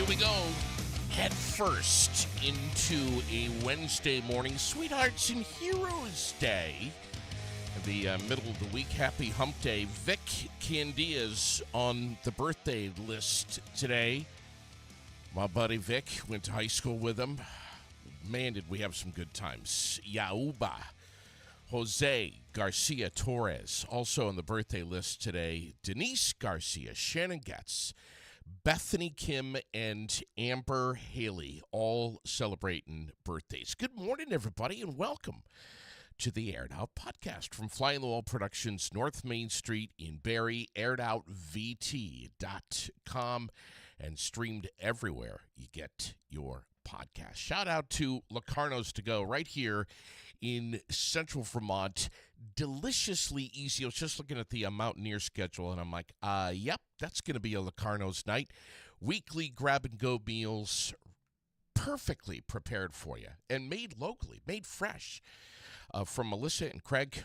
Here we go. Head first into a Wednesday morning, Sweethearts and Heroes Day. The middle of the week, happy hump day. Vic Candia's on the birthday list today. My buddy Vic, went to high school with him. Man, did we have some good times. Yauba. Jose Garcia Torres, also on the birthday list today. Denise Garcia, Shannon Getz, Bethany Kim, and Amber Haley, all celebrating birthdays. Good morning, everybody, and welcome to the Aired Out podcast from Fly on the Wall Productions, North Main Street in Barrie, airedoutVT.com, and streamed everywhere you get your podcast. Shout out to Locarno's To Go right here in central Vermont. Deliciously easy. I was just looking at the Mountaineer schedule, and I'm like, yep, that's going to be a Locarno's night. Weekly grab-and-go meals, perfectly prepared for you, and made locally, made fresh. From Melissa and Craig,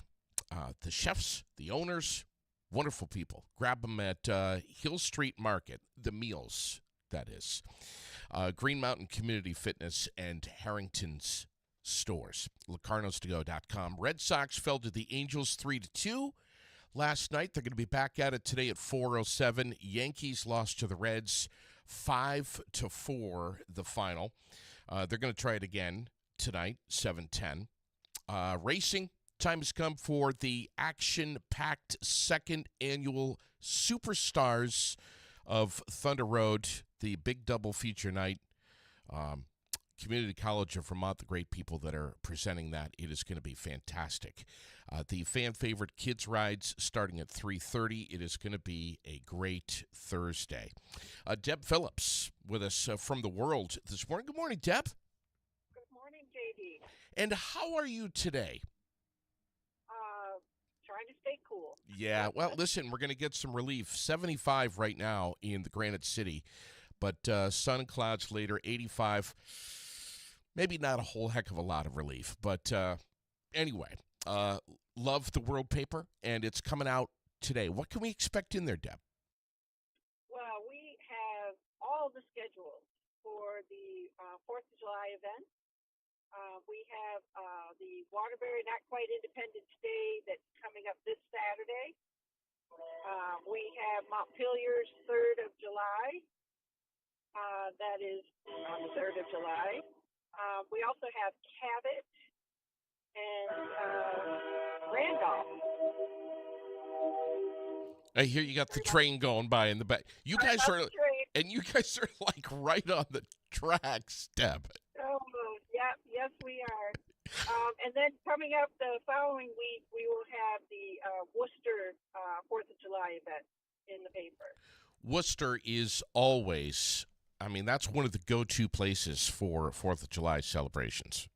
the chefs, the owners, wonderful people. Grab them at Hill Street Market, the meals, that is. Green Mountain Community Fitness and Harrington's stores. LocarnosToGo.com. Red Sox fell to the Angels 3-2 last night. They're going to be back at it today at 4:07. Yankees lost to the Reds 5-4, the final. They're going to try it again tonight, 7:10. Racing, time has come for the action-packed second annual Superstars of Thunder Road, the big double feature night. Community College of Vermont, the great people that are presenting that. It is going to be fantastic. The fan-favorite kids rides starting at 3:30. It is going to be a great Thursday. Deb Phillips with us from the world this morning. Good morning, Deb. Good morning, JD. And how are you today? Trying to stay cool. Yeah, well, listen, we're going to get some relief. 75 right now in the Granite City, but sun and clouds later, 85. Maybe not a whole heck of a lot of relief, but anyway, love the World paper, and it's coming out today. What can we expect in there, Deb? Well, we have all the schedules for the 4th of July event. We have the Waterbury Not Quite Independence Day that's coming up this Saturday. We have Montpelier's 3rd of July. That is on the 3rd of July. We also have Cabot and Randolph. I hear you got the train going by in the back. You guys are like right on the tracks, Deb. Oh, yeah, yes, we are. And then coming up the following week, we will have the Worcester 4th of July event in the paper. Worcester is always, that's one of the go-to places for 4th of July celebrations.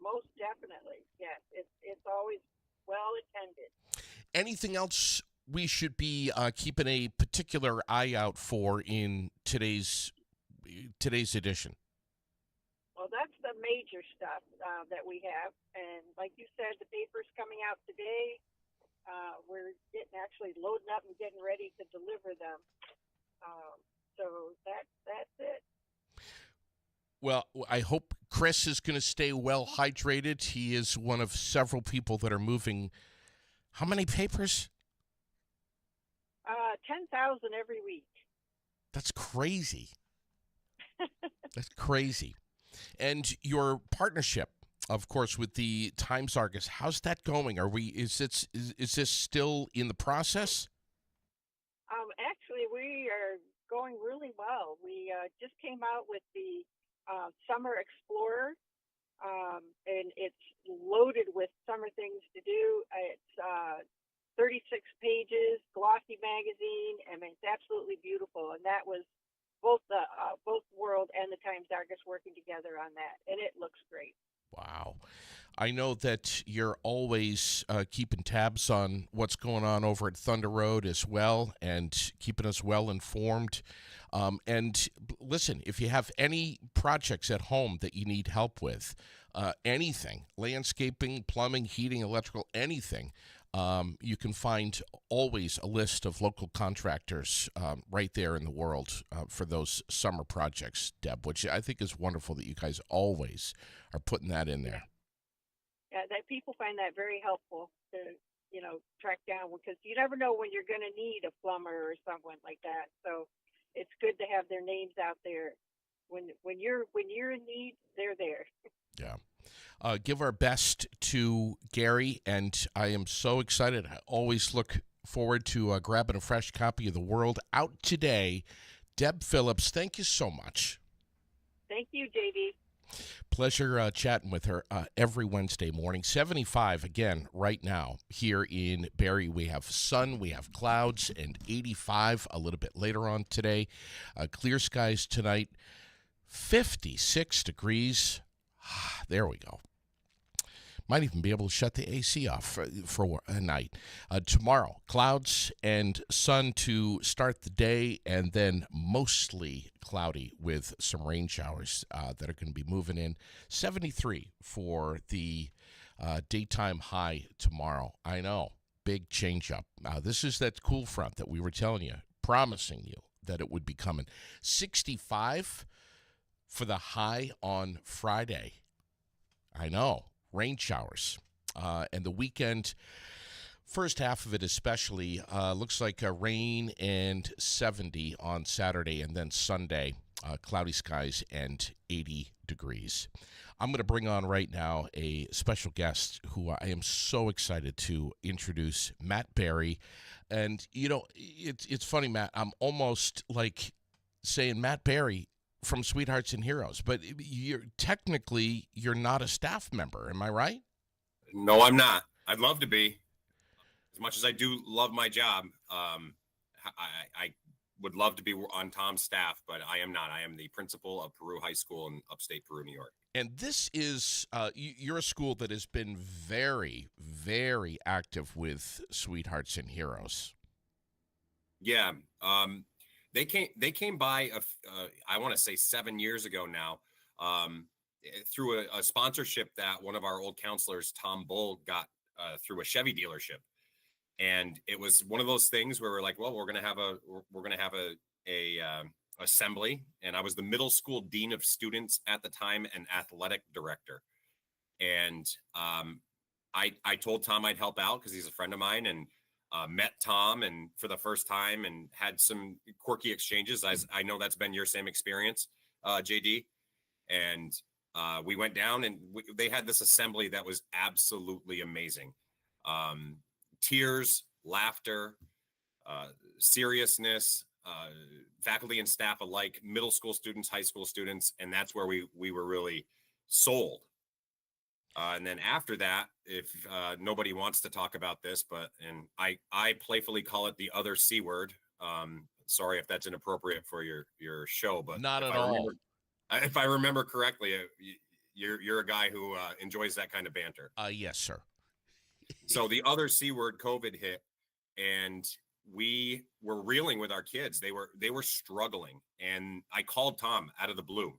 Most definitely, yes. It's always well attended. Anything else we should be keeping a particular eye out for in today's edition? Well, that's the major stuff that we have. And like you said, the paper's coming out today. We're actually loading up and getting ready to deliver them. So that's it. Well, I hope Chris is going to stay well hydrated. He is one of several people that are moving. How many papers? 10,000 every week. That's crazy. That's crazy. And your partnership, of course, with the Times Argus, how's that going? Is this still in the process? Actually, we are going really well. We just came out with the Summer Explorer, and it's loaded with summer things to do. It's 36 pages, glossy magazine, and it's absolutely beautiful. And that was both World and the Times Argus working together on that, and it looks great. Wow. I know that you're always keeping tabs on what's going on over at Thunder Road as well and keeping us well informed. And listen, if you have any projects at home that you need help with, anything, landscaping, plumbing, heating, electrical, anything, You can find always a list of local contractors right there in the world for those summer projects, Deb, which I think is wonderful that you guys always are putting that in Yeah, there. yeah. That people find that very helpful to track down because you never know when you're going to need a plumber or someone like that. So it's good to have their names out there. When you're in need, they're there. Yeah. Give our best to Gary, and I am so excited. I always look forward to grabbing a fresh copy of The World Out Today. Deb Phillips, thank you so much. Thank you, JD. Pleasure chatting with her every Wednesday morning. 75 again right now here in Barrie. We have sun, we have clouds, and 85 a little bit later on today. Clear skies tonight, 56 degrees. There we go. Might even be able to shut the AC off for a night. Tomorrow, clouds and sun to start the day, and then mostly cloudy with some rain showers that are going to be moving in. 73 for the daytime high tomorrow. I know, big change up. This is that cool front that we were telling you, promising you that it would be coming. 65 for the high on Friday. I know. Rain showers. And the weekend, first half of it especially, looks like rain and 70 on Saturday, and then Sunday, cloudy skies and 80 degrees. I'm going to bring on right now a special guest who I am so excited to introduce, Matt Berry. And, it's funny, Matt, I'm almost like saying Matt Berry from Sweethearts and Heroes, but you're not a staff member. Am I right? No, I'm not. I'd love to be. As much as I do love my job, I would love to be on Tom's staff, but I am not. I am the principal of Peru High School in upstate Peru, New York. And this is, you're a school that has been very, very active with Sweethearts and Heroes. Yeah. They came by, I want to say 7 years ago now, through a sponsorship that one of our old counselors, Tom Bull, got through a Chevy dealership. And it was one of those things where we're like, well, we're going to have a assembly. And I was the middle school dean of students at the time and athletic director. And I told Tom I'd help out because he's a friend of mine, and met Tom and for the first time and had some quirky exchanges. I know that's been your same experience, JD. And we went down and they had this assembly that was absolutely amazing. Tears, laughter, seriousness, faculty and staff alike, middle school students, high school students. And that's where we were really sold. And then after that, if nobody wants to talk about this, and I playfully call it the other C word. Sorry if that's inappropriate for your show, but not at all. If I remember correctly, you're a guy who enjoys that kind of banter. Yes, sir. So the other C word, COVID, hit, and we were reeling with our kids. They were struggling, and I called Tom out of the blue,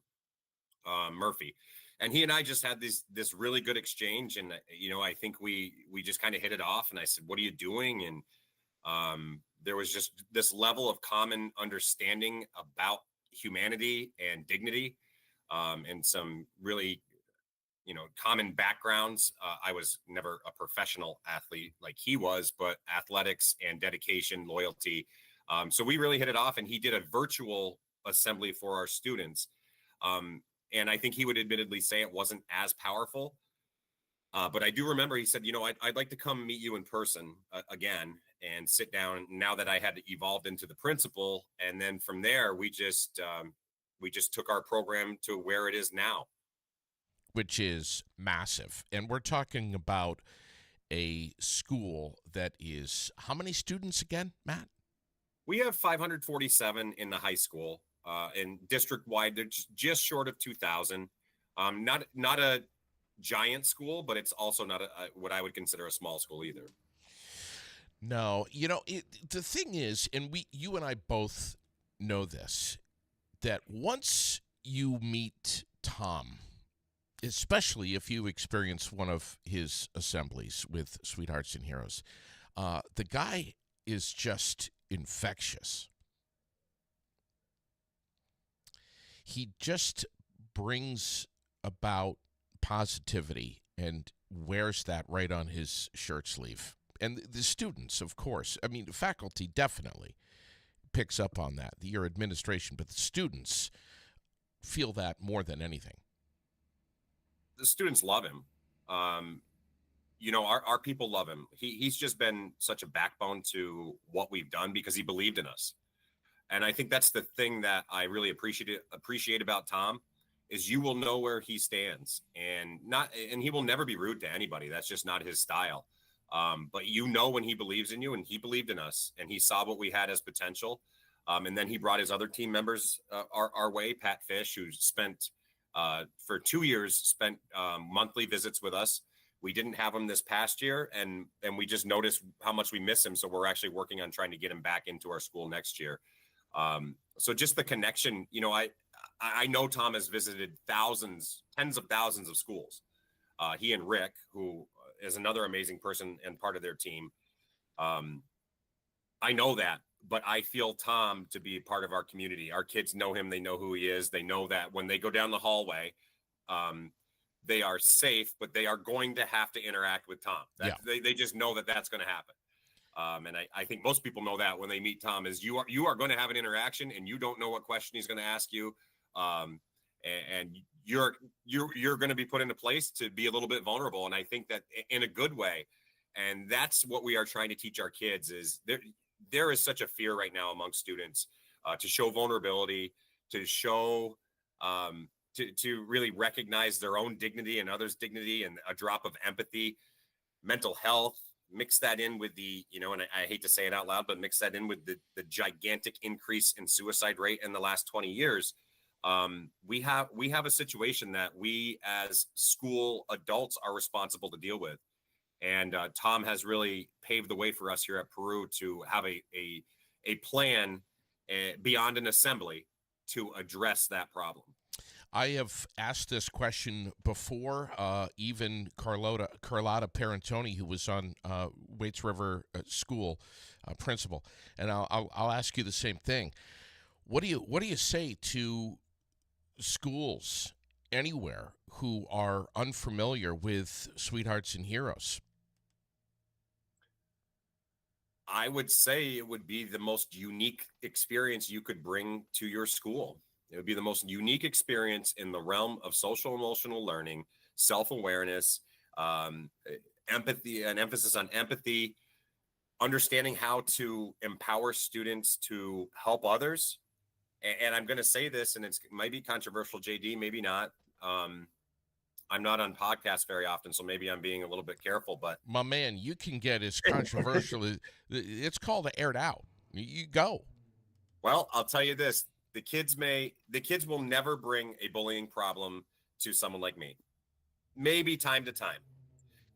Murphy. And he and I just had this really good exchange. And, I think we just kind of hit it off. And I said, what are you doing? And there was just this level of common understanding about humanity and dignity, and some really, common backgrounds. I was never a professional athlete like he was, but athletics and dedication, loyalty. So we really hit it off. And he did a virtual assembly for our students. And I think he would admittedly say it wasn't as powerful. But I do remember he said, I'd like to come meet you in person again and sit down now that I had evolved into the principal. And then from there, we just took our program to where it is now. Which is massive. And we're talking about a school that is, how many students again, Matt? We have 547 in the high school. And district-wide, they're just short of 2,000. Not a giant school, but it's also not what I would consider a small school either. No, the thing is, and you and I both know this, that once you meet Tom, especially if you experience one of his assemblies with Sweethearts and Heroes. The guy is just infectious. He just brings about positivity and wears that right on his shirt sleeve. And the students, of course, I mean, the faculty definitely picks up on that, your administration, but the students feel that more than anything. The students love him. Our people love him. He's just been such a backbone to what we've done because he believed in us. And I think that's the thing that I really appreciate about Tom is you will know where he stands and he will never be rude to anybody. That's just not his style. But when he believes in you, and he believed in us, and he saw what we had as potential. And then he brought his other team members our way. Pat Fish, who spent for 2 years, monthly visits with us. We didn't have him this past year, and we just noticed how much we miss him. So we're actually working on trying to get him back into our school next year. So just the connection, I know Tom has visited tens of thousands of schools. He and Rick, who is another amazing person and part of their team. I know that, but I feel Tom to be part of our community. Our kids know him. They know who he is. They know that when they go down the hallway, they are safe, but they are going to have to interact with Tom. They just know that that's going to happen. And I think most people know that when they meet Tom is you are going to have an interaction, and you don't know what question he's going to ask you. And you're going to be put into place to be a little bit vulnerable. And I think that in a good way. And that's what we are trying to teach our kids is there is such a fear right now among students to show vulnerability, to show, to really recognize their own dignity and others' dignity, and a drop of empathy, mental health, mix that in with and I hate to say it out loud, but mix that in with the gigantic increase in suicide rate in the last 20 years. We have a situation that we as school adults are responsible to deal with. And Tom has really paved the way for us here at Peru to have a plan beyond an assembly to address that problem. I have asked this question before, even Carlotta Parentoni, who was on Waits River School principal, and I'll ask you the same thing. What do you say to schools anywhere who are unfamiliar with Sweethearts and Heroes? I would say it would be the most unique experience you could bring to your school. It would be the most unique experience in the realm of social emotional learning, self-awareness, empathy, an emphasis on empathy, understanding how to empower students to help others. And I'm going to say this, and it might be controversial, JD, maybe not. I'm not on podcasts very often, so maybe I'm being a little bit careful. But my man, you can get as controversial as it's called aired out. You go. Well, I'll tell you this. The kids will never bring a bullying problem to someone like me. Maybe time to time.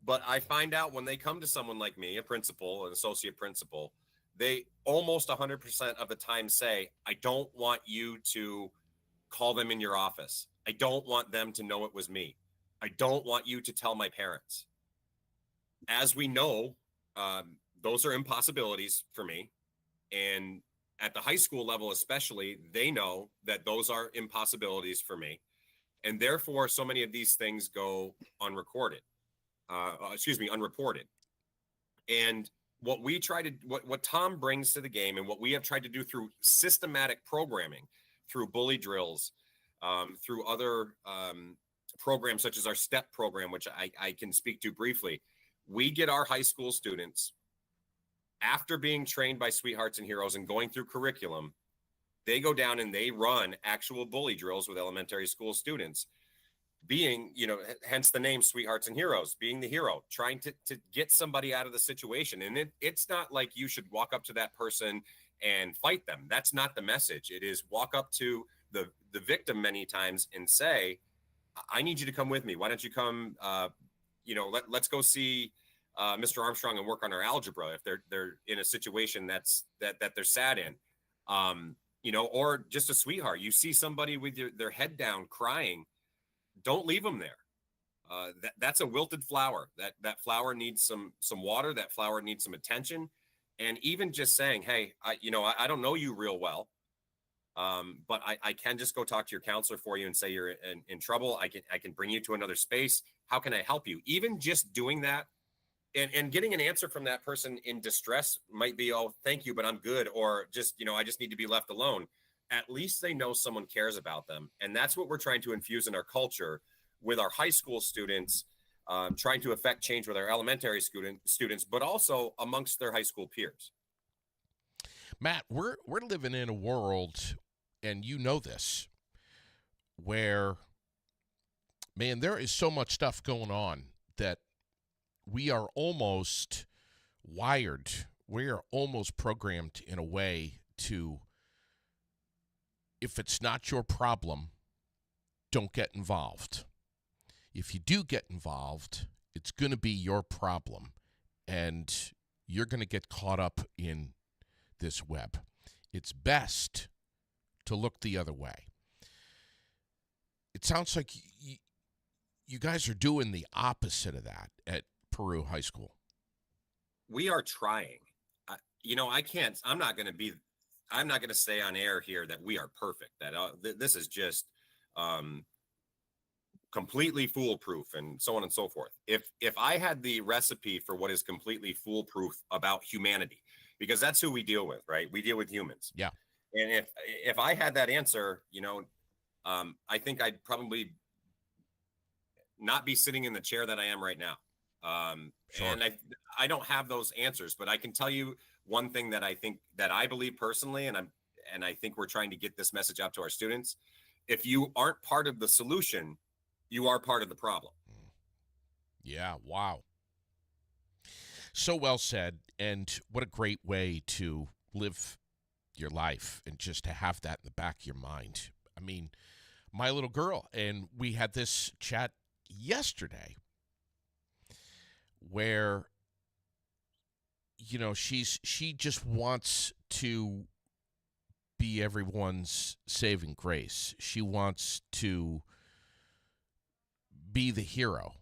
But I find out when they come to someone like me, a principal, an associate principal, they almost 100% of the time say, I don't want you to call them in your office. I don't want them to know it was me. I don't want you to tell my parents. As we know, those are impossibilities for me. And at the high school level, especially, they know that those are impossibilities for me. And therefore, so many of these things go unreported. And what Tom brings to the game, and what we have tried to do through systematic programming, through bully drills, through other programs such as our STEP program, which I can speak to briefly, we get our high school students, after being trained by Sweethearts and Heroes and going through curriculum, they go down and they run actual bully drills with elementary school students, being, hence the name Sweethearts and Heroes, being the hero, trying to get somebody out of the situation. And it's not like you should walk up to that person and fight them. That's not the message. It is walk up to the victim many times and say, I need you to come with me. Why don't you come, let's go see Mr. Armstrong and work on our algebra if they're in a situation that they're sad in, or just a sweetheart. You see somebody with their head down crying, don't leave them there. that's a wilted flower. That flower needs some water. That flower needs some attention. And even just saying, hey, I don't know you real well, but I can just go talk to your counselor for you and say you're in trouble. I can bring you to another space. How can I help you? Even just doing that and getting an answer from that person in distress might be, oh, thank you, but I'm good. Or just, I just need to be left alone. At least they know someone cares about them. And that's what we're trying to infuse in our culture with our high school students, trying to affect change with our elementary students, but also amongst their high school peers. Matt, we're living in a world, and you know this, where, man, there is so much stuff going on that we are almost wired, we are almost programmed in a way to, if it's not your problem, don't get involved. If you do get involved, it's going to be your problem, and you're going to get caught up in this web. It's best to look the other way. It sounds like you guys are doing the opposite of that at Peru High School. We are trying. I'm not going to say on air here that we are perfect, that this is just completely foolproof and so on and so forth. If I had the recipe for what is completely foolproof about humanity, because that's who we deal with, right? We deal with humans. Yeah. And if I had that answer, I think I'd probably not be sitting in the chair that I am right now. Sure. And I don't have those answers, but I can tell you one thing that I believe personally, and I think we're trying to get this message out to our students. If you aren't part of the solution, you are part of the problem. Yeah, wow. So well said, and what a great way to live your life and just to have that in the back of your mind. I mean, my little girl, and we had this chat yesterday where, she just wants to be everyone's saving grace. She wants to be the hero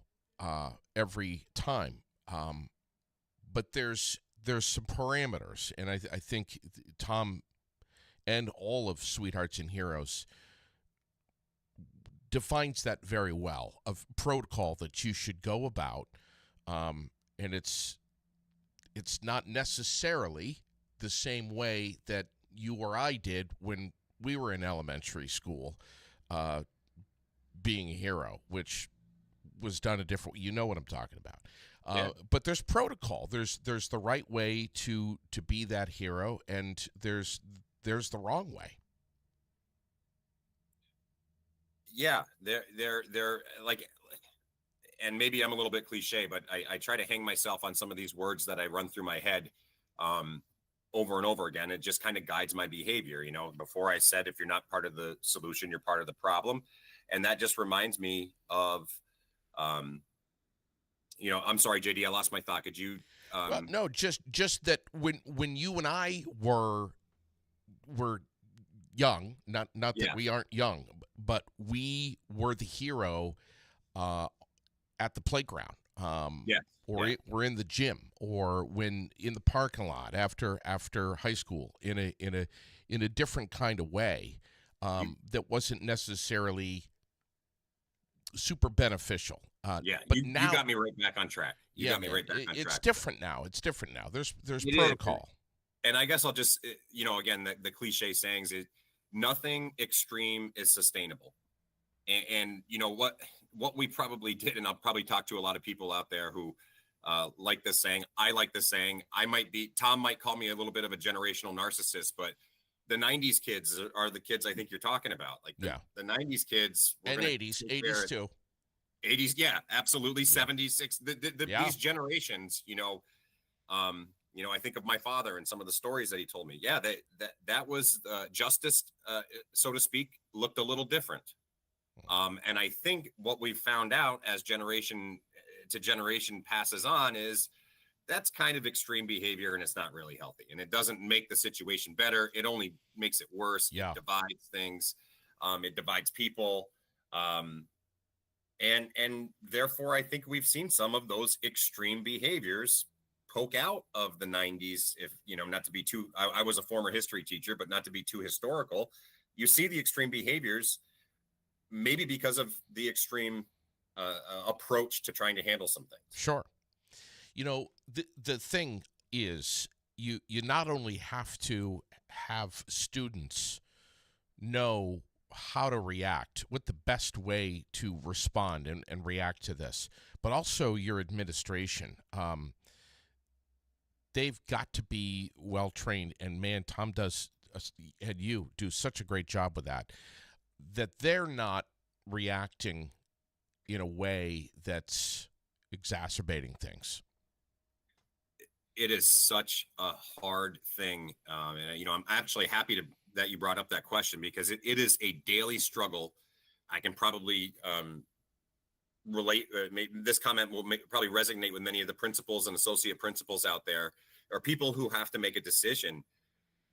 every time. But there's some parameters, and I think Tom and all of Sweethearts and Heroes defines that very well, of protocol that you should go about, and it's not necessarily the same way that you or I did when we were in elementary school, being a hero, which was done a different. You know what I'm talking about. Yeah. But there's protocol. There's the right way to be that hero, and there's the wrong way. Yeah, they're like, and maybe I'm a little bit cliche, but I try to hang myself on some of these words that I run through my head over and over again. It just kind of guides my behavior. Before I said, if you're not part of the solution, you're part of the problem. And that just reminds me of, I'm sorry, JD, I lost my thought. Could you? Well, no, just that when you and I were young, not that Yeah. we aren't young, but we were the hero at the playground. Yes. Or Yeah. we're in the gym, or when in the parking lot after high school, in a different kind of way, that wasn't necessarily super beneficial. Yeah, but you now got me right back on track. You got me man, right back on track. it's different now. It's different now. There's It protocol. And I guess I'll just, again, the cliche sayings is nothing extreme is sustainable. And what we probably did, and I'll probably talk to a lot of people out there who like this saying. I like this saying. Tom might call me a little bit of a generational narcissist, but the 90s kids are the kids I think you're talking about. Like the 90s kids. And 80s too. 80s, yeah, absolutely. 70s, 60s, Yeah. these generations, I think of my father and some of the stories that he told me. Yeah, that was justice, so to speak, looked a little different. And I think what we've found out as generation to generation passes on is that's kind of extreme behavior, and it's not really healthy, and it doesn't make the situation better. It only makes it worse. Yeah. It divides things. It divides people. And therefore, I think we've seen some of those extreme behaviors poke out of the 90s. If, not to be too, I was a former history teacher, but not to be too historical. You see the extreme behaviors, maybe because of the extreme approach to trying to handle some things. Sure. The thing is, you not only have to have students know how to react, what the best way to respond and react to this, but also your administration. They've got to be well trained, and man, Tom and you do such a great job with that they're not reacting in a way that's exacerbating things. It is such a hard thing. And, I'm actually happy that you brought up that question, because it is a daily struggle. I can probably relate. This comment will probably resonate with many of the principals and associate principals out there, or people who have to make a decision.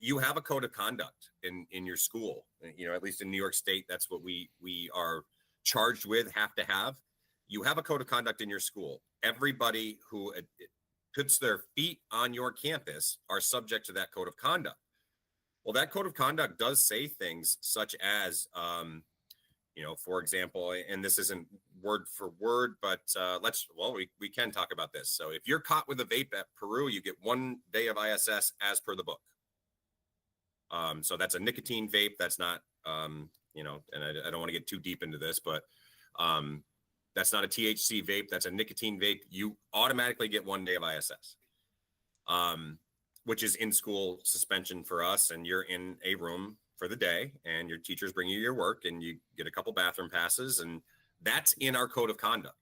You have a code of conduct in your school. At least in New York State, that's what we are charged with, have to have. You have a code of conduct in your school. Everybody who puts their feet on your campus are subject to that code of conduct. Well, that code of conduct does say things such as, for example, and this isn't word for word, but we can talk about this. So if you're caught with a vape at Peru, you get 1 day of ISS as per the book. So that's a nicotine vape. That's not, and I don't want to get too deep into this, but that's not a THC vape. That's a nicotine vape. You automatically get 1 day of ISS, which is in-school suspension for us. And you're in a room for the day, and your teachers bring you your work, and you get a couple bathroom passes, and that's in our code of conduct.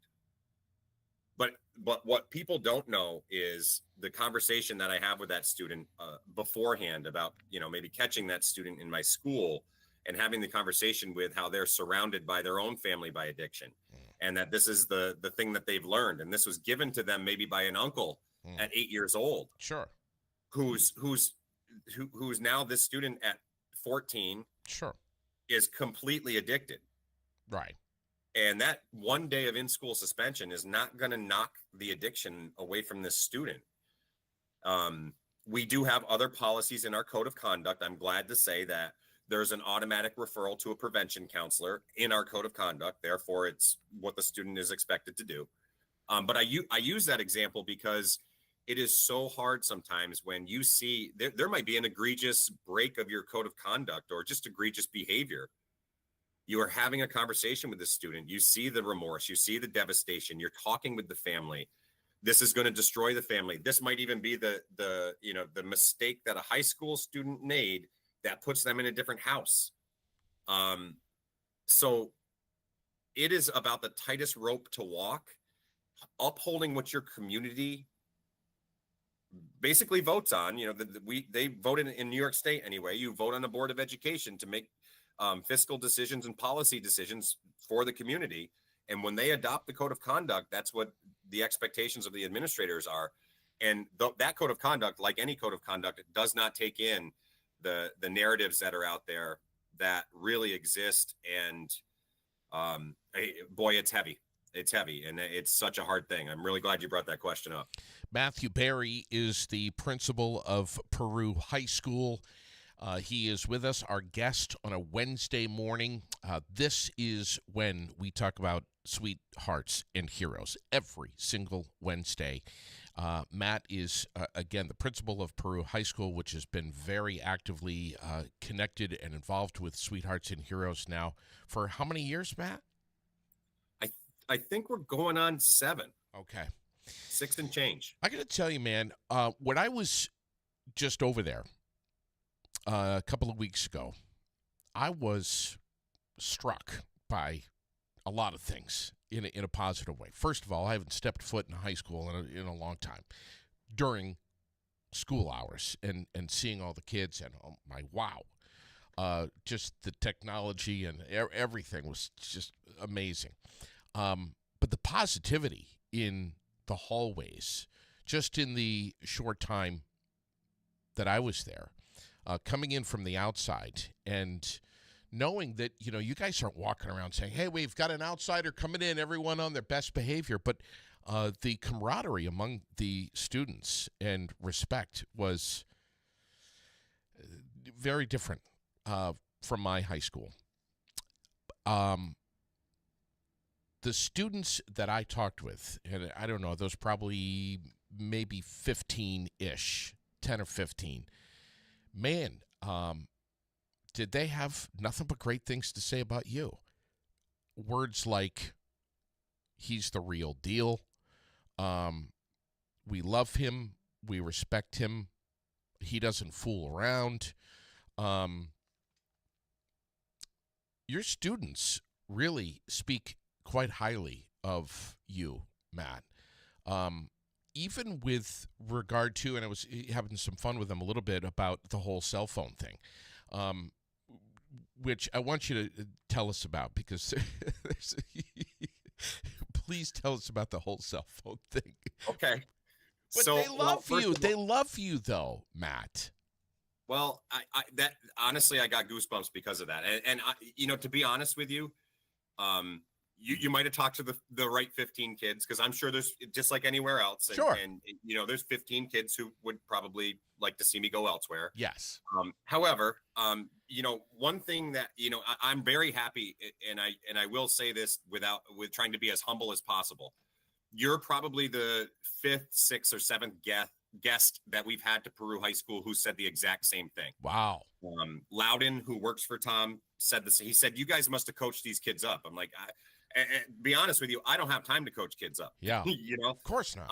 But what people don't know is the conversation that I have with that student beforehand about, maybe catching that student in my school and having the conversation with how they're surrounded by their own family by addiction, and that this is the thing that they've learned. And this was given to them maybe by an uncle at 8 years old. Sure. Who's now this student at 14. Sure. Is completely addicted. Right. And that 1 day of in-school suspension is not going to knock the addiction away from this student. We do have other policies in our code of conduct. I'm glad to say that there's an automatic referral to a prevention counselor in our code of conduct. Therefore, it's what the student is expected to do. But I use that example because it is so hard sometimes when you see there might be an egregious break of your code of conduct or just egregious behavior. You are having a conversation with the student. You see the remorse. You see the devastation. You're talking with the family. This is going to destroy the family. This might even be the mistake that a high school student made that puts them in a different house. So it is about the tightest rope to walk, upholding what your community basically votes on. They voted in New York State anyway. You vote on the Board of Education to make fiscal decisions and policy decisions for the community. And when they adopt the code of conduct, that's what the expectations of the administrators are. And that code of conduct, like any code of conduct, does not take in the narratives that are out there that really exist. And boy, it's heavy. It's heavy. And it's such a hard thing. I'm really glad you brought that question up. Matthew Berry is the principal of Peru High School. He is with us, our guest on a Wednesday morning. This is when we talk about sweethearts and heroes every single Wednesday. Matt is, again, the principal of Peru High School, which has been very actively connected and involved with Sweethearts and Heroes now for how many years, Matt? I think we're going on 7. Okay. 6 and change. I got to tell you, man, when I was just over there a couple of weeks ago, I was struck by a lot of things in a positive way. First of all, I haven't stepped foot in a high school in a long time. During school hours and seeing all the kids and wow, just the technology and everything was just amazing. But the positivity in the hallways, just in the short time that I was there, coming in from the outside and knowing that, you guys aren't walking around saying, hey, we've got an outsider coming in, everyone on their best behavior. But the camaraderie among the students and respect was very different from my high school. The students that I talked with, and I don't know, those probably maybe 15-ish, 10 or 15, man, did they have nothing but great things to say about you? Words like, he's the real deal. We love him. We respect him. He doesn't fool around. Your students really speak quite highly of you, Matt. Even with regard to, and I was having some fun with them a little bit about the whole cell phone thing, which I want you to tell us about, because please tell us about the whole cell phone thing. Okay. But so they love you. All, they love you, though, Matt. Well, that honestly, I got goosebumps because of that. And to be honest with you, you might have talked to the right 15 kids, because I'm sure there's, just like anywhere else. And, Sure. And there's 15 kids who would probably like to see me go elsewhere. Yes. However, one thing that, I'm very happy, and I will say this with trying to be as humble as possible. You're probably the 5th, 6th, or 7th guest that we've had to Peru High School who said the exact same thing. Wow. Loudon, who works for Tom, said this. He said, you guys must have coached these kids up. I'm like, and be honest with you, I don't have time to coach kids up. Yeah. Of course not.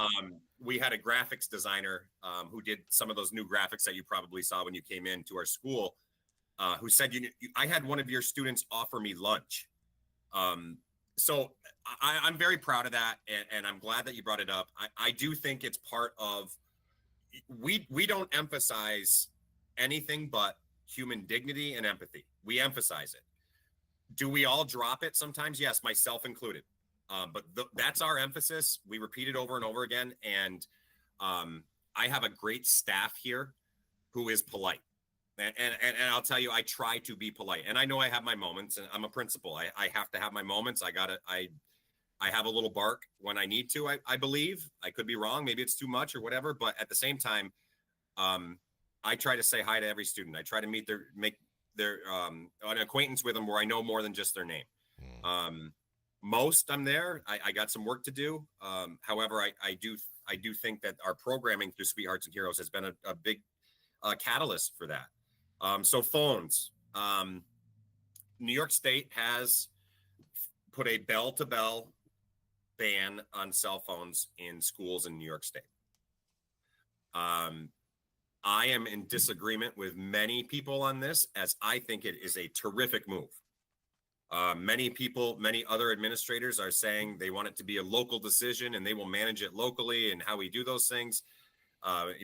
We had a graphics designer who did some of those new graphics that you probably saw when you came into our school, who said, I had one of your students offer me lunch. So I'm very proud of that, and I'm glad that you brought it up. I do think it's part of, we don't emphasize anything but human dignity and empathy. We emphasize it. Do we all drop it sometimes? Yes, myself included. But that's our emphasis. We repeat it over and over again. And I have a great staff here who is polite. And I'll tell you, I try to be polite. And I know I have my moments, and I'm a principal. I have to have my moments. I have a little bark when I need to, I believe. I could be wrong. Maybe it's too much or whatever. But at the same time, I try to say hi to every student. I try to make their an acquaintance with them where I know more than just their name. Most I'm there. I got some work to do. However, I do think that our programming through Sweethearts and Heroes has been a big catalyst for that. So phones. New York State has put a bell-to-bell ban on cell phones in schools in New York State. I am in disagreement with many people on this, as I think it is a terrific move. Many other administrators are saying they want it to be a local decision and they will manage it locally and how we do those things,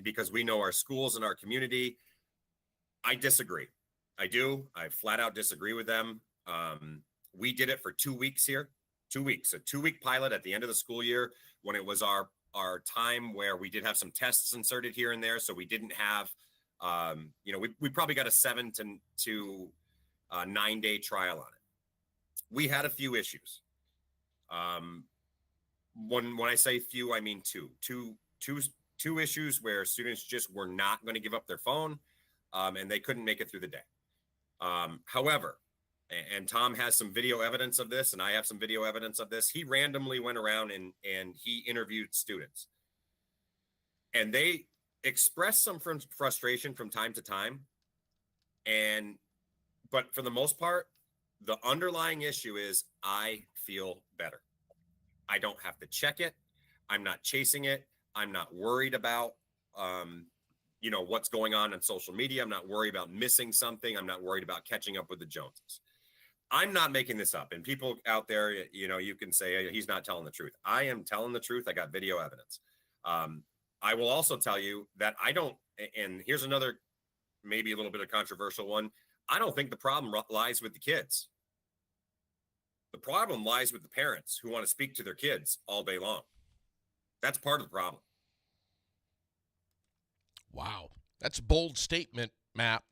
because we know our schools and our community. I disagree. I do. I flat out disagree with them. We did it for 2 weeks here, 2 weeks, a 2-week pilot at the end of the school year, when it was our time where we did have some tests inserted here and there. So we didn't have, we probably got a 7 to 9 day trial on it. We had a few issues. When I say few, I mean two issues where students just were not going to give up their phone, and they couldn't make it through the day. However, and Tom has some video evidence of this, and I have some video evidence of this. He randomly went around and he interviewed students, and they expressed some frustration from time to time. But for the most part, the underlying issue is, I feel better. I don't have to check it. I'm not chasing it. I'm not worried about, what's going on social media. I'm not worried about missing something. I'm not worried about catching up with the Joneses. I'm not making this up. And people out there, you can say, hey, he's not telling the truth. I am telling the truth. I got video evidence. I will also tell you that I don't, and here's another, maybe a little bit of controversial one. I don't think the problem lies with the kids. The problem lies with the parents who want to speak to their kids all day long. That's part of the problem. Wow. That's a bold statement, Matt.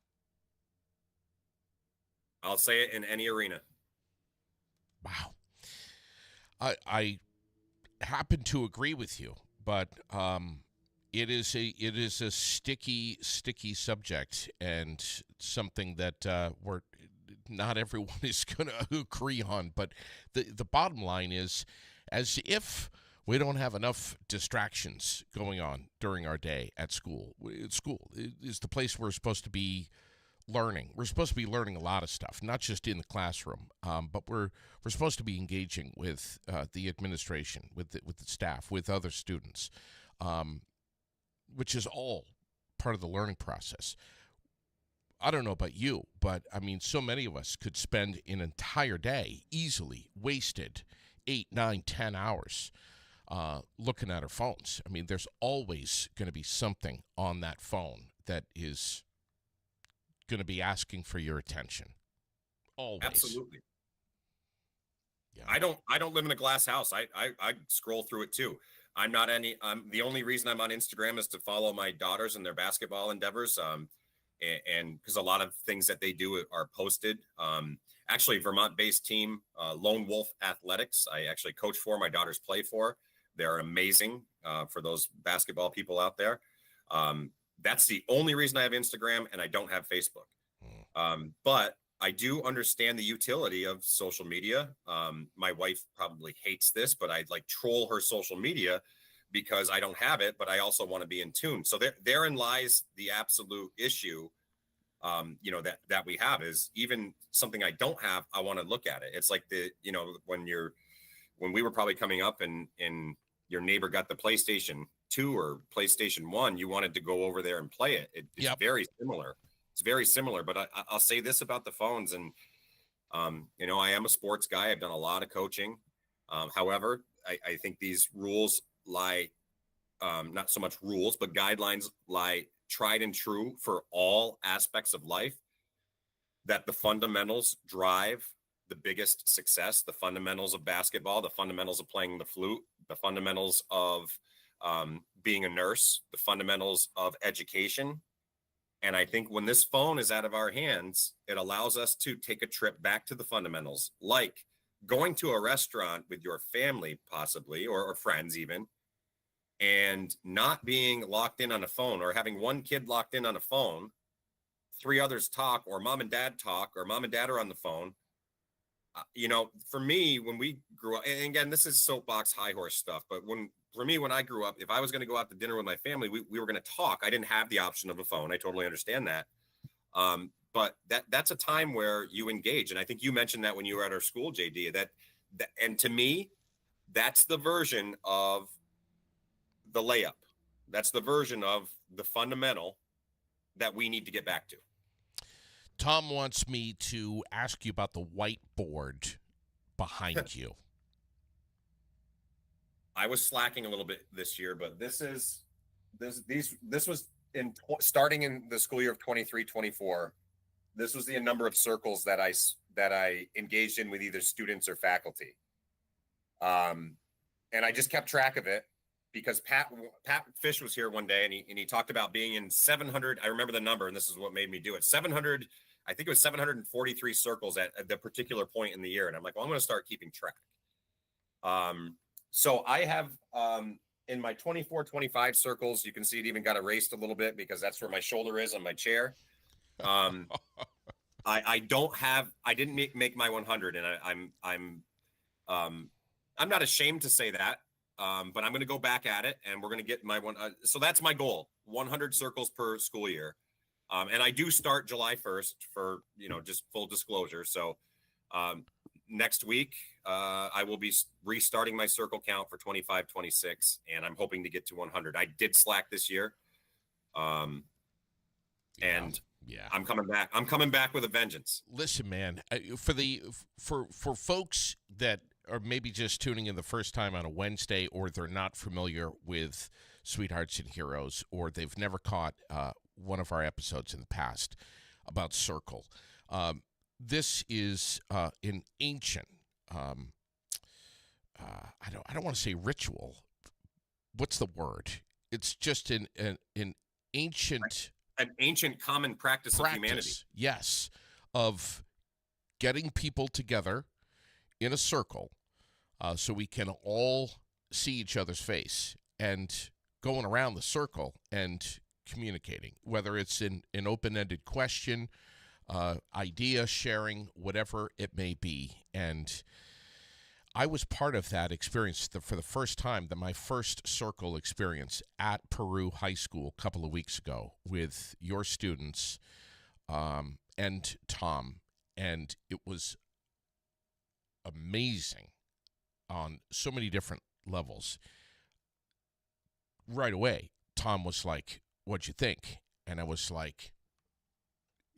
I'll say it in any arena. Wow. I happen to agree with you, but it is a sticky subject, and something that we're not everyone is going to agree on. But the bottom line is, as if we don't have enough distractions going on during our day at school. School is the place we're supposed to be learning. We're supposed to be learning a lot of stuff, not just in the classroom, but we're supposed to be engaging with the administration, with the staff, with other students, which is all part of the learning process. I don't know about you, but I mean, so many of us could spend an entire day easily wasted 8, 9, 10 hours looking at our phones. I mean, there's always going to be something on that phone that is going to be asking for your attention. Always. Absolutely. Yeah. I don't live in a glass house. I scroll through it too. The only reason I'm on Instagram is to follow my daughters and their basketball endeavors. And because a lot of things that they do are posted. Actually, Vermont-based team, Lone Wolf Athletics. I actually coach for, my daughters play for. They're amazing for those basketball people out there. That's the only reason I have Instagram, and I don't have Facebook. But I do understand the utility of social media. My wife probably hates this, but I like troll her social media because I don't have it, but I also want to be in tune. So therein lies the absolute issue, that we have, is even something I don't have, I want to look at it. It's like when we were probably coming up and your neighbor got the PlayStation 2 or PlayStation 1, you wanted to go over there and play it. It's very similar. It's very similar, but I'll say this about the phones, and I am a sports guy. I've done a lot of coaching. However, I think these rules lie, not so much rules, but guidelines lie tried and true for all aspects of life, that the fundamentals drive the biggest success, the fundamentals of basketball, the fundamentals of playing the flute, the fundamentals of being a nurse, the fundamentals of education. And I think when this phone is out of our hands, it allows us to take a trip back to the fundamentals, like going to a restaurant with your family, possibly, or friends even, and not being locked in on a phone, or having one kid locked in on a phone, 3 others talk, or mom and dad talk, or mom and dad are on the phone. For me, when we grew up, and again, this is soapbox high horse stuff, but when I grew up, if I was going to go out to dinner with my family, we were going to talk. I didn't have the option of a phone. I totally understand that. But that's a time where you engage. And I think you mentioned that when you were at our school, JD, and to me, that's the version of the layup. That's the version of the fundamental that we need to get back to. Tom wants me to ask you about the whiteboard behind you. I was slacking a little bit this year, but this was starting in the school year of 23-24. This was the number of circles that I engaged in with either students or faculty. And I just kept track of it because Pat Fish was here one day, and he talked about being in 700. I remember the number, and this is what made me do it. 700. I think it was 743 circles at the particular point in the year. And I'm like, well, I'm going to start keeping track. So I have, in my 24-25 circles, you can see it even got erased a little bit because that's where my shoulder is on my chair. I didn't make my 100, and I'm not ashamed to say that. But I'm going to go back at it, and we're going to get my one. So that's my goal: 100 circles per school year. And I do start July 1st for, just full disclosure. So next week, I will be restarting my circle count for 25-26, and I'm hoping to get to 100. I did slack this year. And I'm coming back. I'm coming back with a vengeance. Listen, man, for folks that are maybe just tuning in the first time on a Wednesday, or they're not familiar with Sweethearts and Heroes, or they've never caught one of our episodes in the past about Circle. This is an ancient, I don't want to say ritual. What's the word? It's just an ancient... An ancient common practice of humanity. Yes, of getting people together in a circle so we can all see each other's face and going around the circle and communicating, whether it's in an open-ended question, idea sharing, whatever it may be. And I was part of that experience for the first time, my first circle experience at Peru High School a couple of weeks ago with your students and Tom. And it was amazing on so many different levels. Right away, Tom was like, "What'd you think?" And I was like,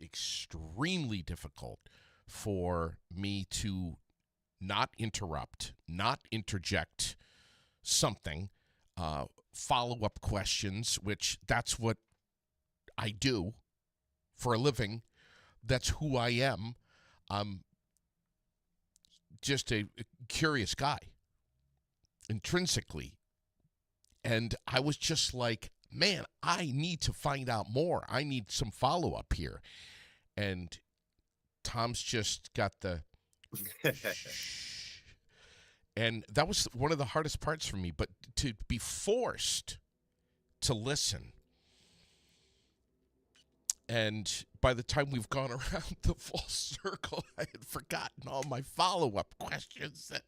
extremely difficult for me to not interrupt, not interject something, follow-up questions, which that's what I do for a living. That's who I am. I'm just a curious guy, intrinsically. And I was just like, man, I need to find out more. I need some follow-up here. And Tom's just got the and that was one of the hardest parts for me, but to be forced to listen. And by the time we've gone around the full circle, I had forgotten all my follow-up questions that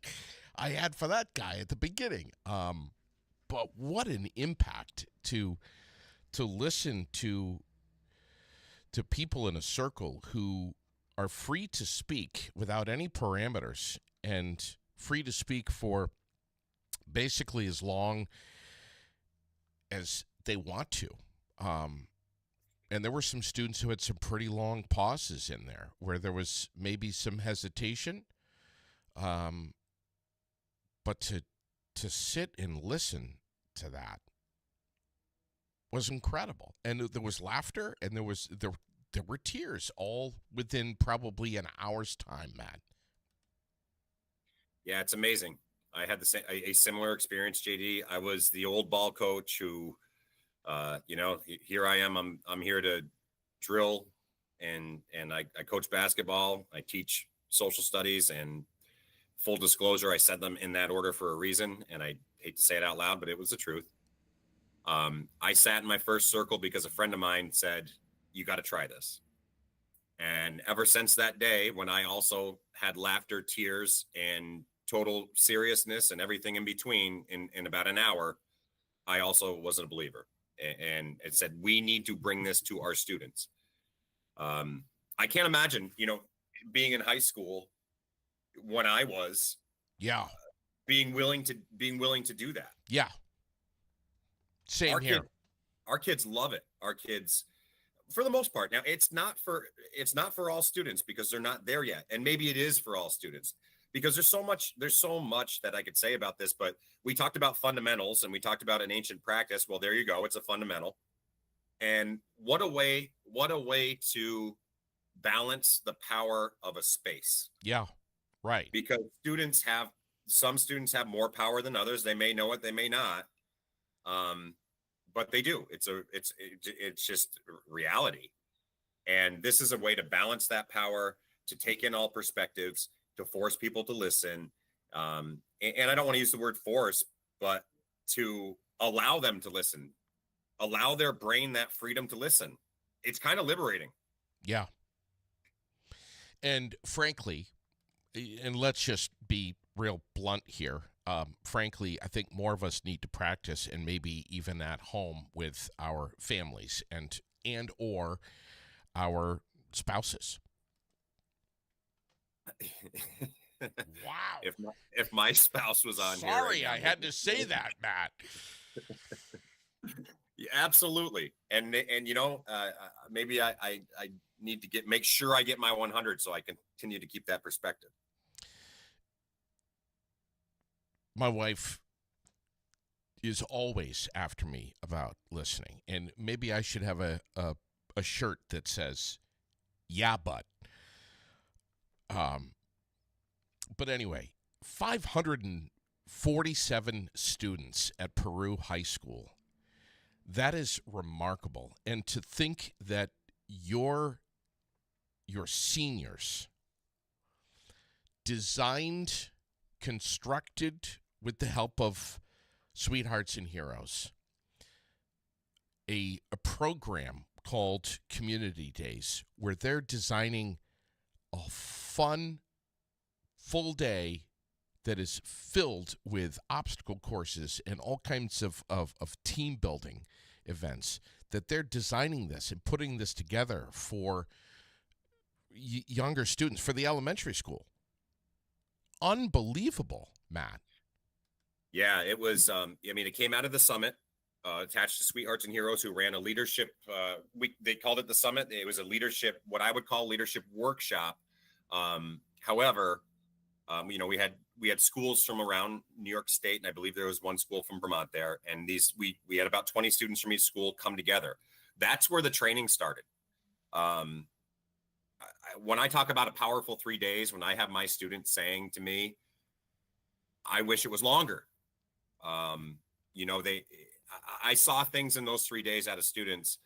I had for that guy at the beginning. But what an impact to listen to people in a circle who are free to speak without any parameters and free to speak for basically as long as they want to. And there were some students who had some pretty long pauses in there where there was maybe some hesitation. But to sit and listen to that was incredible. And there was laughter, and there were tears, all within probably an hour's time, Matt. Yeah, it's amazing. I had a similar experience, JD. I was the old ball coach who, here I am. I'm here to drill, and I coach basketball. I teach social studies, and full disclosure, I said them in that order for a reason. And I hate to say it out loud, but it was the truth. I sat in my first circle because a friend of mine said, "You got to try this." And ever since that day, when I also had laughter, tears, and total seriousness and everything in between in about an hour, I also wasn't a believer. And it said, we need to bring this to our students. I can't imagine, being in high school when I was, being willing to do that. Yeah. Same here. Our kids love it. Our kids, for the most part. Now, it's not for all students because they're not there yet. And maybe it is for all students because there's so much that I could say about this, but we talked about fundamentals and we talked about an ancient practice. Well, there you go. It's a fundamental. And what a way to balance the power of a space. Yeah, right. Because some students have more power than others. They may know it, they may not. But they do. It's just reality. And this is a way to balance that power, to take in all perspectives, to force people to listen. And I don't want to use the word force, but to allow them to listen, allow their brain that freedom to listen. It's kind of liberating. Yeah. And frankly, and let's just be real blunt here. Frankly, I think more of us need to practice, and maybe even at home with our families and or our spouses. Wow. If my spouse was on here. Sorry, I had to say that, Matt. Yeah, absolutely. And maybe I need to make sure I get my 100 so I can continue to keep that perspective. My wife is always after me about listening, and maybe I should have a shirt that says, "Yeah, but." But anyway, 547 students at Peru High School. That is remarkable. And to think that your seniors designed, constructed with the help of Sweethearts and Heroes, a program called Community Days, where they're designing a fun, full day that is filled with obstacle courses and all kinds of team building events, that they're designing this and putting this together for younger students, for the elementary school. Unbelievable, Matt. Yeah, it was. It came out of the summit, attached to Sweethearts and Heroes, who ran a leadership. They called it the summit. It was a leadership, what I would call leadership workshop. However, we had schools from around New York State, and I believe there was one school from Vermont there. And we had about 20 students from each school come together. That's where the training started. When I talk about a powerful 3 days, when I have my students saying to me, I wish it was longer. I saw things in those 3 days out of students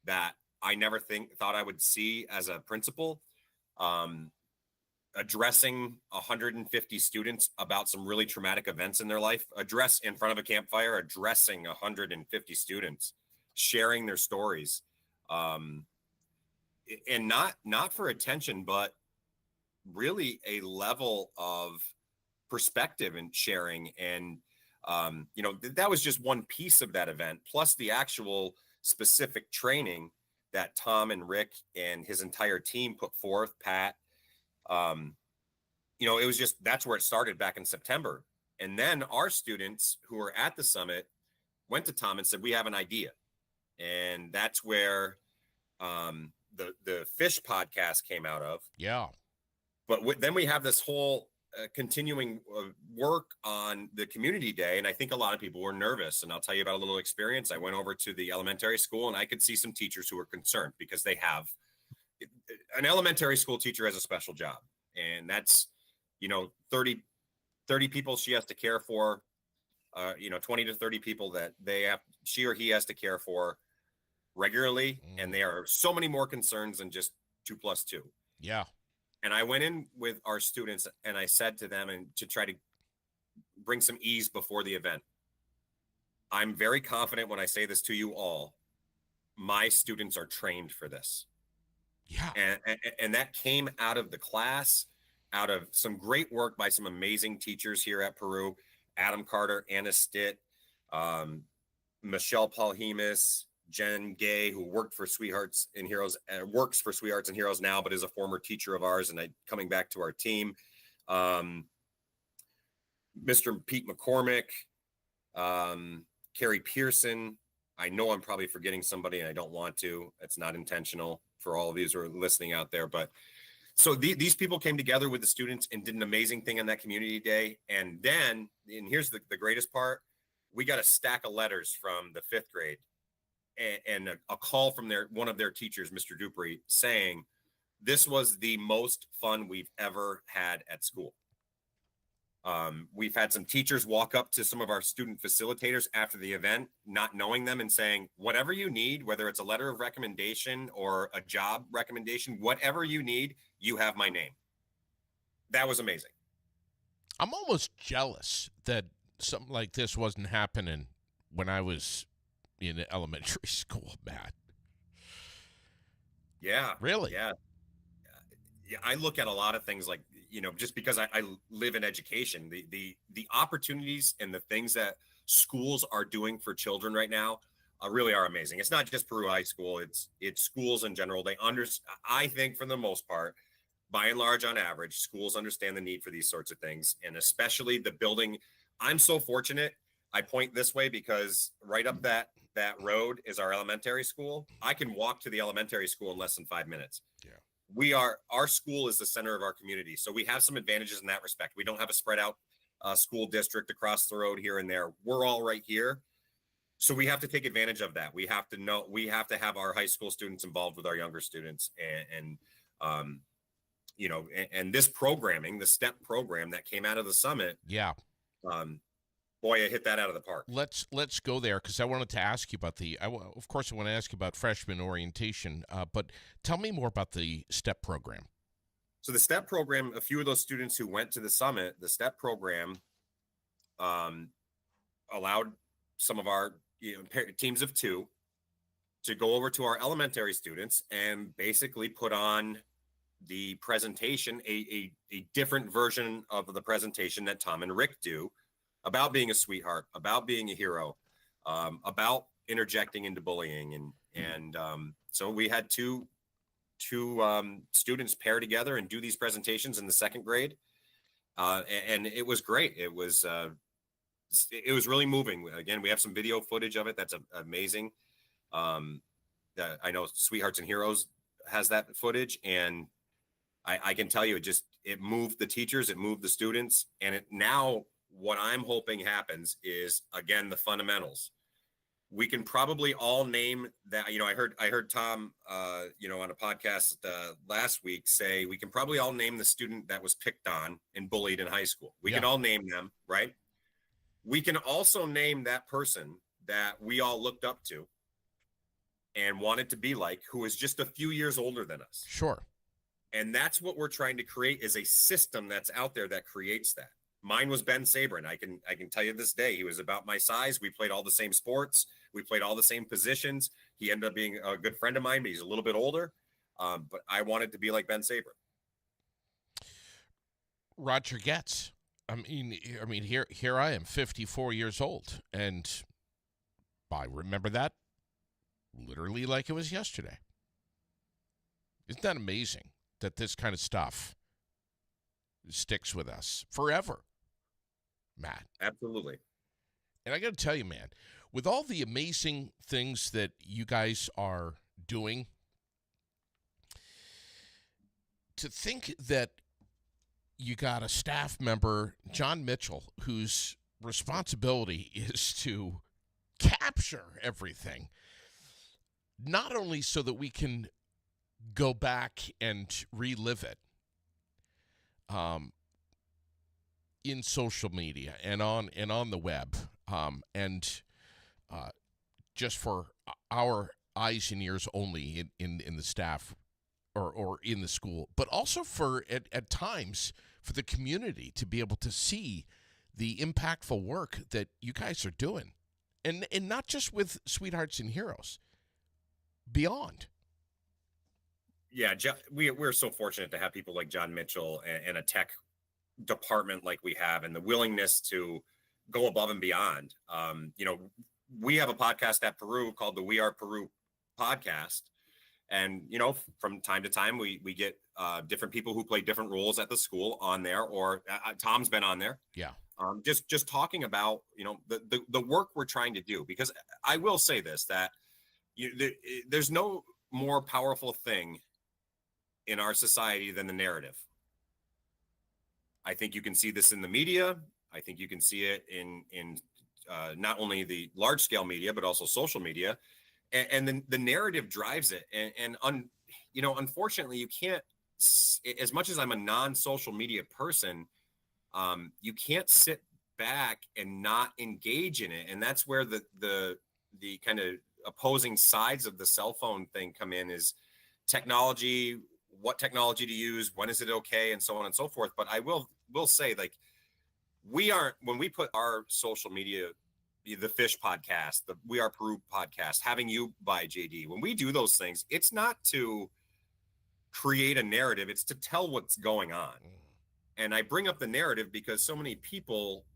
that I never thought I would see as a principal. Addressing 150 students about some really traumatic events in their life, address in front of a campfire, addressing 150 students, sharing their stories, and not for attention, but really a level of perspective and sharing. And that was just one piece of that event, plus the actual specific training that Tom and Rick and his entire team put forth, Pat. It was just, that's where it started back in September. And then our students who were at the summit went to Tom and said, we have an idea. And that's where the fish podcast came out of. Yeah. But then we have this whole continuing work on the community day. And I think a lot of people were nervous. And I'll tell you about a little experience. I went over to the elementary school, and I could see some teachers who were concerned because they have an elementary school teacher has a special job. And that's, 30 people she has to care for, 20 to 30 people that she or he has to care for regularly. And there are so many more concerns than just 2 + 2. Yeah. And I went in with our students and I said to them, and to try to bring some ease before the event, I'm very confident when I say this to you all, my students are trained for this. Yeah. And that came out of the class, out of some great work by some amazing teachers here at Peru, Adam Carter, Anna Stitt, Michelle Palhemus, Jen Gay, who worked for Sweethearts and Heroes, works for Sweethearts and Heroes now, but is a former teacher of ours and coming back to our team. Mr. Pete McCormick, Carrie Pearson. I know I'm probably forgetting somebody and I don't want to. It's not intentional for all of you who are listening out there. But so these people came together with the students and did an amazing thing on that community day. And then, and here's the greatest part, we got a stack of letters from the 5th grade and a call from one of their teachers, Mr. Dupree, saying, this was the most fun we've ever had at school. We've had some teachers walk up to some of our student facilitators after the event, not knowing them, and saying, whatever you need, whether it's a letter of recommendation or a job recommendation, whatever you need, you have my name. That was amazing. I'm almost jealous that something like this wasn't happening when I was in elementary school, Matt. Yeah. Really? Yeah. I look at a lot of things like, just because I live in education, the opportunities and the things that schools are doing for children right now really are amazing. It's not just Peru High School. It's schools in general. I think for the most part, by and large, on average, schools understand the need for these sorts of things. And especially the building. I'm so fortunate. I point this way because right up that road is our elementary school. I can walk to the elementary school in less than 5 minutes. Yeah. Our school is the center of our community. So we have some advantages in that respect. We don't have a spread out school district across the road here and there. We're all right here. So we have to take advantage of that. We have to have our high school students involved with our younger students and this programming, the STEP program that came out of the summit. Yeah. Boy, I hit that out of the park. Let's go there because I wanted to ask you about of course, I want to ask you about freshman orientation, but tell me more about the STEP program. So the STEP program, a few of those students who went to the summit, the STEP program allowed some of our teams of 2 to go over to our elementary students and basically put on the presentation, a different version of the presentation that Tom and Rick do about being a sweetheart, about being a hero, about interjecting into bullying. And so we had two students pair together and do these presentations in the 2nd grade. And it was great. It was really moving. Again, we have some video footage of it. That's amazing. I know Sweethearts and Heroes has that footage, and I can tell you, it moved the teachers, it moved the students. And now what I'm hoping happens is, again, the fundamentals. We can probably all name that. I heard Tom, on a podcast last week say we can probably all name the student that was picked on and bullied in high school. We can all name them, right? We can also name that person that we all looked up to and wanted to be like, who is just a few years older than us. Sure. And that's what we're trying to create, is a system that's out there that creates that. Mine was Ben Sabrin. I can tell you this day, he was about my size. We played all the same sports. We played all the same positions. He ended up being a good friend of mine, but he's a little bit older. But I wanted to be like Ben Sabrin. Roger Getz. I mean, here I am, 54 years old, and I remember that literally like it was yesterday. Isn't that amazing that this kind of stuff sticks with us forever, Matt? Absolutely. And I got to tell you, man, with all the amazing things that you guys are doing, to think that you got a staff member, John Mitchell, whose responsibility is to capture everything, not only so that we can go back and relive it in social media and on the web, and just for our eyes and ears only in the staff or in the school, but also for at times for the community to be able to see the impactful work that you guys are doing, and not just with Sweethearts and Heroes, beyond. Yeah, we're so fortunate to have people like John Mitchell and a tech department like we have, and the willingness to go above and beyond. We have a podcast at Peru called the We Are Peru podcast. And, from time to time, we get different people who play different roles at the school on there, or Tom's been on there. Yeah. Just talking about, the work we're trying to do, because I will say this, that there's no more powerful thing in our society than the narrative. I think you can see this in the media. I think you can see it in not only the large scale media, but also social media. And then the narrative drives it. Unfortunately, you can't, as much as I'm a non-social media person, you can't sit back and not engage in it. And that's where the kind of opposing sides of the cell phone thing come in, is technology, what technology to use, when is it okay, and so on and so forth. But I will say, like, when we put our social media, the Fish podcast, the We Are Peru podcast, Having You by JD, when we do those things, it's not to create a narrative, it's to tell what's going on. And I bring up the narrative because so many people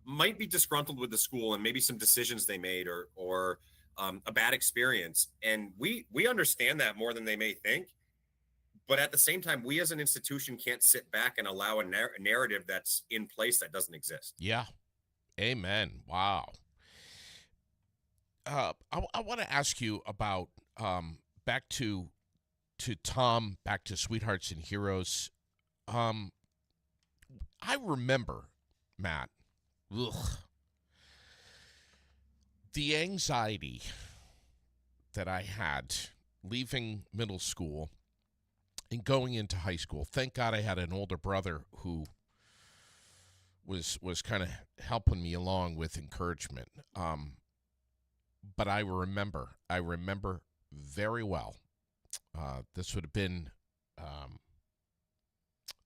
might be disgruntled with the school and maybe some decisions they made, or a bad experience. And we understand that more than they may think. But at the same time, we as an institution can't sit back and allow a narrative that's in place that doesn't exist. Yeah. Amen. Wow. I want to ask you about back to Tom, back to Sweethearts and Heroes. I remember, Matt, the anxiety that I had leaving middle school and going into high school. Thank God I had an older brother who was kind of helping me along with encouragement. But I remember very well. This would have been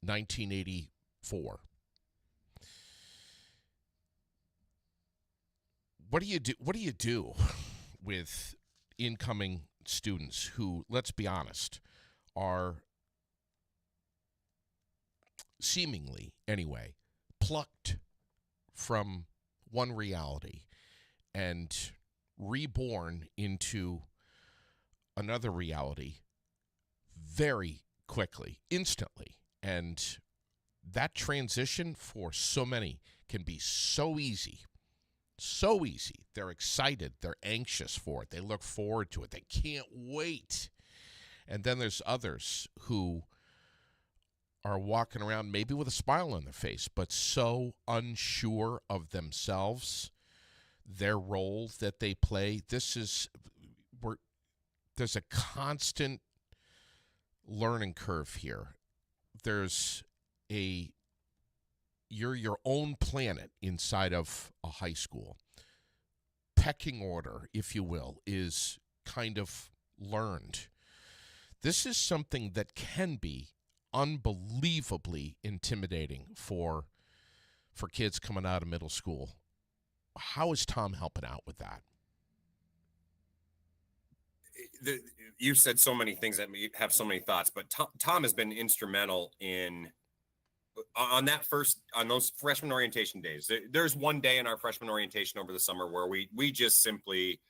1984. What do you do? What do you do with incoming students who, let's be honest, are seemingly, anyway, plucked from one reality and reborn into another reality very quickly, instantly? And that transition for so many can be so easy. So easy. They're excited. They're anxious for it. They look forward to it. They can't wait. And then there's others who are walking around maybe with a smile on their face, but so unsure of themselves, their role that they play. There's a constant learning curve here. You're your own planet inside of a high school. Pecking order, if you will, is kind of learned. This is something that can be unbelievably intimidating for kids coming out of middle school. How is Tom helping out with that? You said so many things that have so many thoughts, but Tom has been instrumental on those freshman orientation days. There's one day in our freshman orientation over the summer where we just simply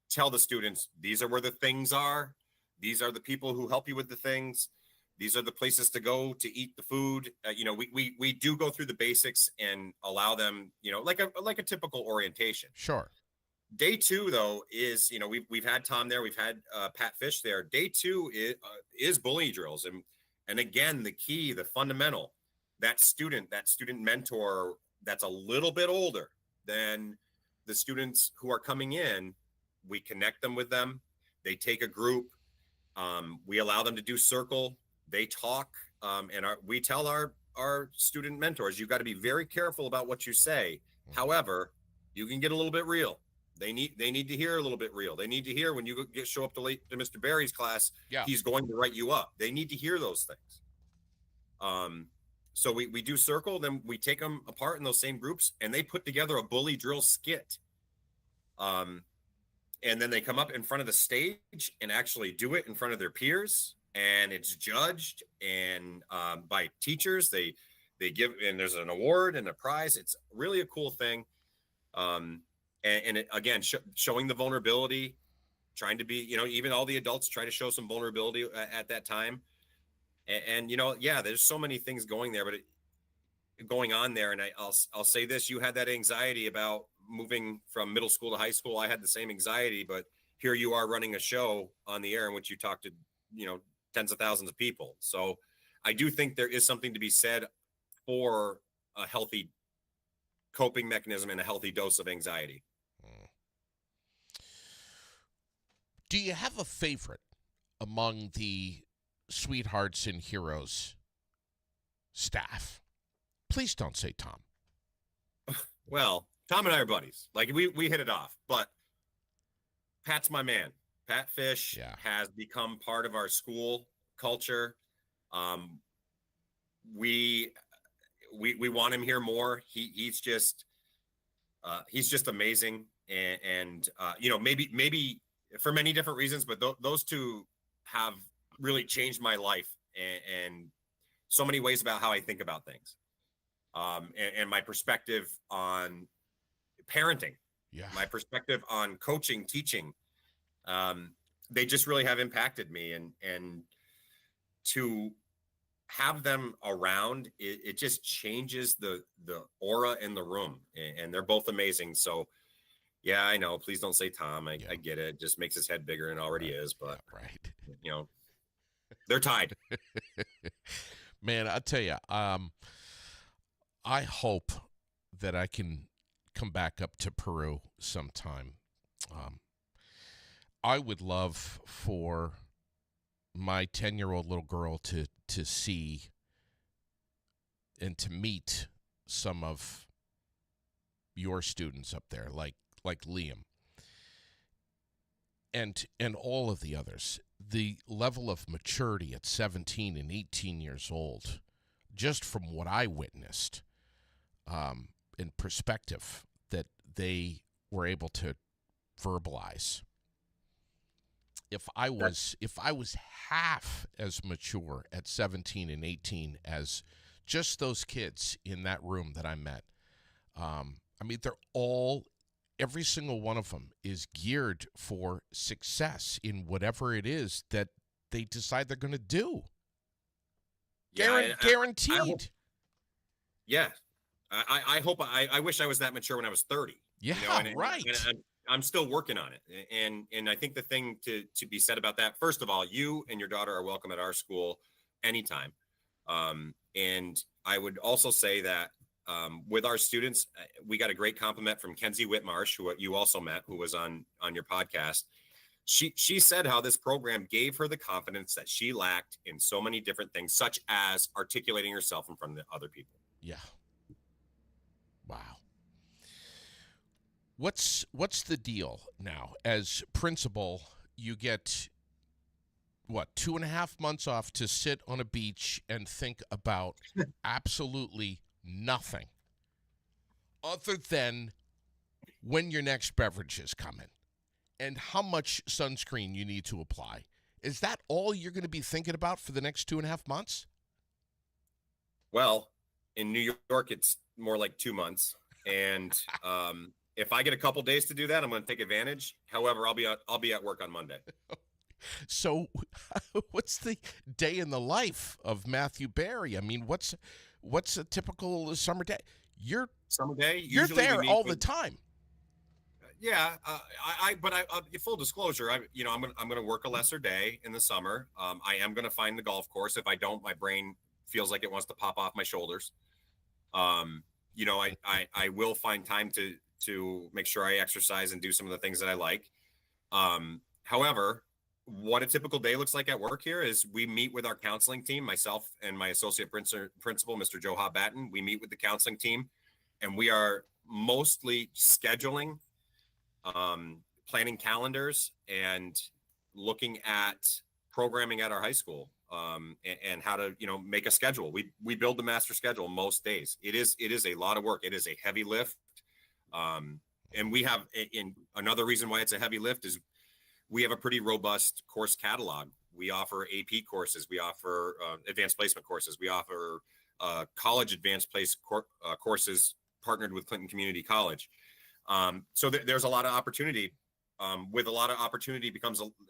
tell the students, these are where the things are. These are the people who help you with the things. These are the places to go to eat the food. We do go through the basics and allow them, like a typical orientation. Sure. Day two, though, is, we've had Tom there. We've had Pat Fish there. Day two is bully drills. And again, the key, the fundamental, that student mentor that's a little bit older than the students who are coming in, we connect them with them. They take a group. We allow them to do circle. They talk. And we tell our student mentors, you've got to be very careful about what you say. However, you can get a little bit real. They need to hear a little bit real. They need to hear when you show up to Mr. Barry's class, he's going to write you up. They need to hear those things. So we do circle, then we take them apart in those same groups, and they put together a bully drill skit. And then they come up in front of the stage and actually do it in front of their peers, and it's judged and by teachers. They give, and there's an award and a prize. It's really a cool thing. And it, again, showing the vulnerability, trying to be, even all the adults try to show some vulnerability at that time. And there's so many things going on there. And I'll say this, you had that anxiety about moving from middle school to high school. I had the same anxiety, but here you are running a show on the air in which you talk to, tens of thousands of people. So I do think there is something to be said for a healthy coping mechanism and a healthy dose of anxiety. Do you have a favorite among the Sweethearts and Heroes staff? Please don't say Tom. Well, Tom and I are buddies. Like we hit it off, but Pat's my man. Pat Fish has become part of our school culture. We want him here more. He's just amazing. And maybe for many different reasons, but those two have really changed my life and so many ways about how I think about things. And my perspective on parenting, my perspective on coaching, teaching. They just really have impacted me, and to have them around, it just changes the aura in the room, and they're both amazing. So yeah, I know. Please don't say Tom. I get it. It just makes his head bigger than it already is, but they're tied. Man, I tell you, I hope that I can come back up to Peru sometime. I would love for my 10-year-old little girl to see and to meet some of your students up there, like Liam and all of the others. The level of maturity at 17 and 18 years old just from what I witnessed, in perspective, that they were able to verbalize. If I was half as mature at 17 and 18 as just those kids in that room that I met, I mean, every single one of them is geared for success in whatever it is that they decide they're going to do. Yeah, Guaranteed. I hope, yeah. I hope I wish I was that mature when I was 30. Yeah, right. And I'm still working on it. And I think the thing to be said about that, first of all, you and your daughter are welcome at our school anytime. And I would also say that with our students, we got a great compliment from Kenzie Whitmarsh, who you also met, who was on your podcast. She said how this program gave her the confidence that she lacked in so many different things, such as articulating herself in front of other people. Yeah. Wow. What's the deal now? As principal, you get what, 2.5 months off to sit on a beach and think about absolutely nothing other than when your next beverage is coming and how much sunscreen you need to apply. Is that all you're going to be thinking about for the next 2.5 months? Well, in New York, it's more like 2 months. And if I get a couple days to do that, I'm going to take advantage. However, I'll be at work on Monday. So what's the day in the life of Matthew Barry? I mean, what's a typical summer day? You're there all the time. Yeah, but full disclosure, I'm going to work a lesser day in the summer. I am going to find the golf course. If I don't, my brain feels like it wants to pop off my shoulders. I will find time to make sure I exercise and do some of the things that I like. However, what a typical day looks like at work here is we meet with our counseling team, myself and my associate principal, Mr. Joe Batten. We meet with the counseling team, and we are mostly scheduling, planning calendars, and looking at programming at our high school, and how to make a schedule. We build the master schedule most days. It is a lot of work. It is a heavy lift, and we have another reason why it's a heavy lift is we have a pretty robust course catalog. We offer AP courses. We offer advanced placement courses. We offer college advanced place courses partnered with Clinton Community College. So there's a lot of opportunity. With a lot of opportunity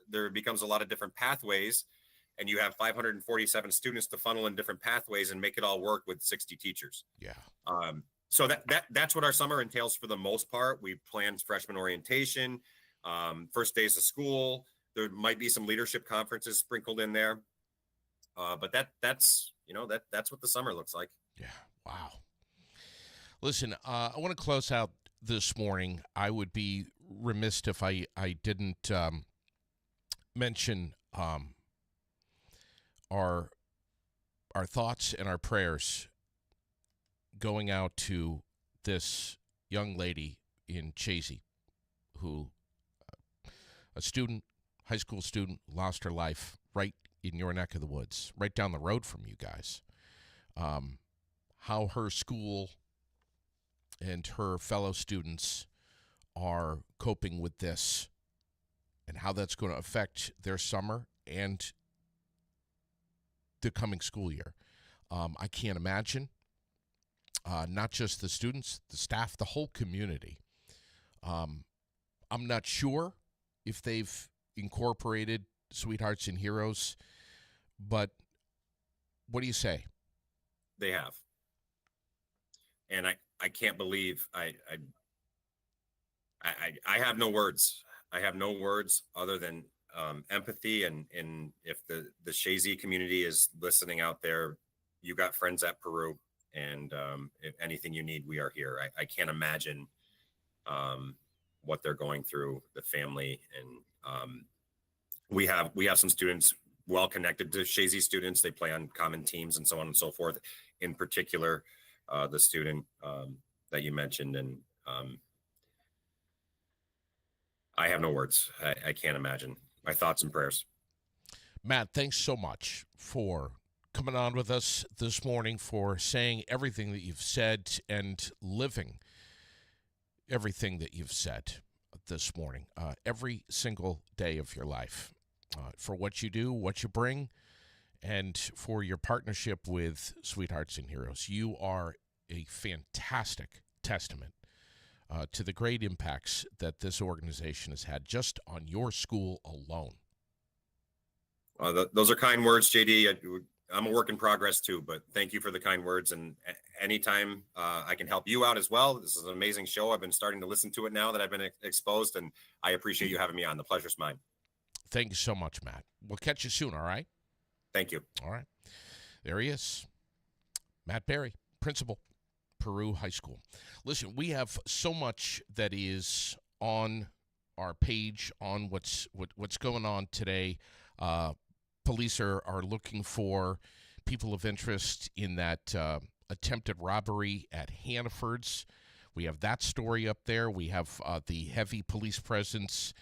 there becomes a lot of different pathways, and you have 547 students to funnel in different pathways and make it all work with 60 teachers. Yeah. So that's what our summer entails for the most part. We plan freshman orientation, first days of school. There might be some leadership conferences sprinkled in there. But that's what the summer looks like. Yeah. Wow. Listen, I want to close out this morning. I would be remiss if I didn't mention our thoughts and our prayers going out to this young lady in Chazy who, a student, high school student, lost her life right in your neck of the woods, right down the road from you guys. How her school and her fellow students are coping with this and how that's going to affect their summer and the coming school year. I can't imagine. Not just the students, the staff, the whole community. I'm not sure if they've incorporated Sweethearts and Heroes, but what do you say? They have. And I can't believe I have no words. I have no words other than empathy. And if the Chazy community is listening out there, you got friends at Peru, and if anything you need, we are here. I can't imagine what they're going through, the family, and we have some students well connected to Chazy students. They play on common teams and so on and so forth. In particular, the student that you mentioned, and I have no words. I can't imagine. My thoughts and prayers. Matt, thanks so much for coming on with us this morning, for saying everything that you've said and living everything that you've said this morning, every single day of your life, for what you do, what you bring, and for your partnership with Sweethearts and Heroes. You are a fantastic testament to the great impacts that this organization has had just on your school alone. Those are kind words, JD. I'm a work in progress too, but thank you for the kind words. And anytime I can help you out as well. This is an amazing show. I've been starting to listen to it now that I've been exposed, and I appreciate you having me on. The pleasure's mine. Thank you so much, Matt. We'll catch you soon, all right? Thank you. All right. There he is. Matt Berry, principal, Peru High School. Listen, we have so much that is on our page on what's going on today. Police are looking for people of interest in that attempted robbery at Hannaford's. We have that story up there. We have the heavy police presence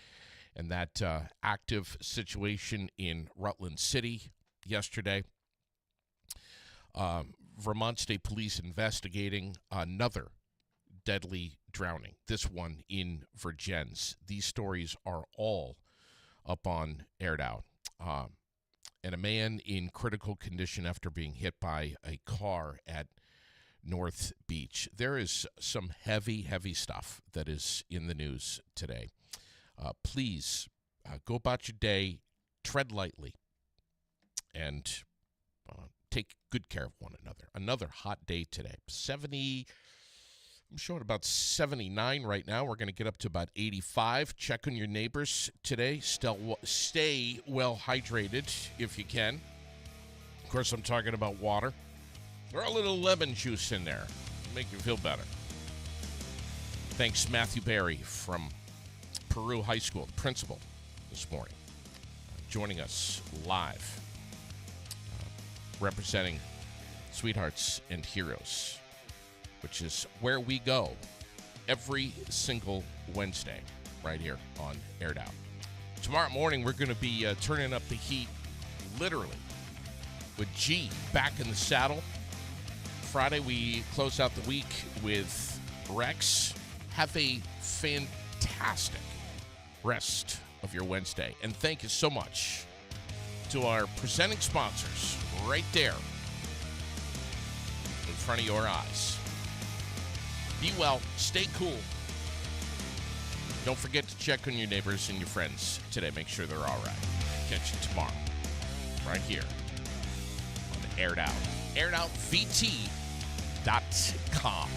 and that active situation in Rutland City yesterday. Vermont State Police investigating another deadly drowning, this one in Vergennes. These stories are all up on Aired Out. And a man in critical condition after being hit by a car at North Beach. There is some heavy, heavy stuff that is in the news today. Please go about your day, tread lightly, and take good care of one another. Another hot day today. 70, I'm showing about 79 right now. We're going to get up to about 85. Check on your neighbors today. Stay well hydrated if you can. Of course, I'm talking about water. Throw a little lemon juice in there. Make you feel better. Thanks, Matthew Berry from Peru High School, principal, this morning, joining us live, representing Sweethearts and Heroes, which is where we go every single Wednesday right here on Aired Out. Tomorrow morning, we're going to be turning up the heat, literally, with G back in the saddle. Friday, we close out the week with Rex. Have a fantastic rest of your Wednesday. And thank you so much to our presenting sponsors right there in front of your eyes. Be well, stay cool. Don't forget to check on your neighbors and your friends today. Make sure they're all right. Catch you tomorrow, right here on Aired Out. AiredOutVT.com.